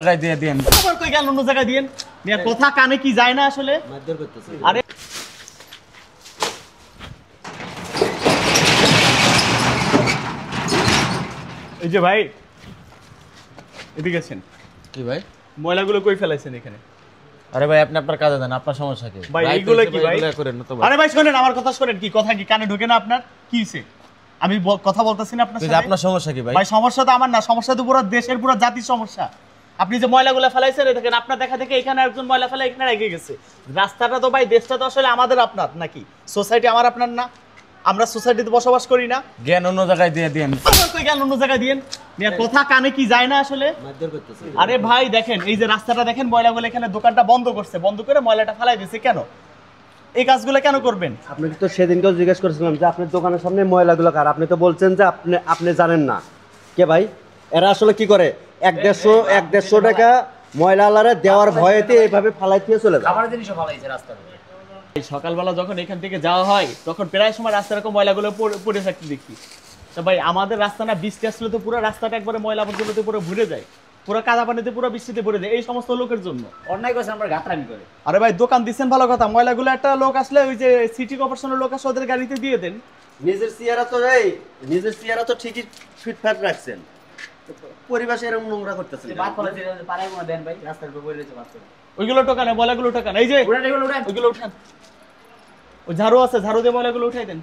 জায়গায় দিয়ে দেন আবার কই গেল অন্য জায়গায় দিয়েন মিয়া কথা কানে কি যায় না আসলে মারধর করতেছে। আরে এই যে ভাই এদিকে আছেন কি ভাই? ময়লাগুলো কই ফেলাইছেন এখানে আরে ভাই আপনি আপনার কাজে দেন, আপনার সমস্যা কি? ভাই এইগুলো কি ভাই এগুলো করেন না তো ভাই। আরে ভাই শুনেন আমার কথা শুনেন কি কথা কি কানে ঢোকে না আপনার কি হইছে আমি কথা বলতাছি না আপনার এই যে সাথে আপনার সমস্যা কি ভাই? ভাই সমস্যা তো আমার না সমস্যা তো পুরো দেশের পুরো জাতির সমস্যা আপনি যে ময়লাগুলো ফেলাইছেন দেখেন আপনার দেখা থেকে এখানে একজন ময়লা ফেলা এখানে রেখে গেছে রাস্তাটা তো ভাই দেশটা তো আসলে আমাদের আপনার নাকি সোসাইটি আমার আপনার না আমরা সোসাইটিতে বসবাস করি না জ্ঞান অন্য জায়গায় দিয়ে দেন। আবার কই গেল অন্য জায়গায় দিয়েন মিয়া কথা কানে কি যায় না আসলে মারধর করতেছে। আরে ভাই দেখেন এই যে রাস্তাটা দেখেন ময়লাগুলো এখানে দোকানটা বন্ধ করছে বন্ধ করে ময়লাটা ফেলাই দিয়েছে কেন এই কাজগুলো কেন করবেন আপনাকে তো সেদিনকেও জিজ্ঞেস করেছিলাম যে আপনার দোকানের সামনে ময়লাগুলো কার, আপনি তো বলছেন যে আপনি জানেন না। কে ভাই এরা আসলে কি করে 150 টাকা ময়লা আলারে দেওয়ার ভয়েতে এইভাবে ফালাই দিয়ে চলে যায়। এই সকালবেলা যখন এখান থেকে যাওয়া হয় তখন প্রায় সময় রাস্তার এরকম ময়লাগুলো পড়ে থাকতে দেখি তো ভাই আমাদের রাস্তা না বৃষ্টি আসলে তো পুরো রাস্তাটা একবারে ময়লা আবর্জনাতে পুরো ভরে যায় পুরো কাদা পানিতে পুরো বৃষ্টিতে ভরে যায় এই সমস্ত লোকের জন্য অন্যায় করছে আমরা গাতরামি করে। আরে ভাই দোকান দিচ্ছেন ভালো কথা ময়লাগুলো একটা লোক আসলে ওই যে সিটি কর্পোরেশনের লোক আসে ওদের গাড়িতে দিয়ে দেন নিজের চেহারা তো ঠিকই ফিটফাট রাখছেন, পরিবেশ এরকম নোংরা করতেছেন। বাদ করে দিলে পারাই মনে দেন ভাই রাস্তার উপর পড়ে রয়েছে বাদ করে। ওইগুলো টোকানে ময়লাগুলো টোকান এই যে উড়ান এগুলো উড়ান। ওইগুলো উঠান ওই ঝাড়ু আছে ঝাড়ু দিয়ে ময়লাগুলো উঠাই দেন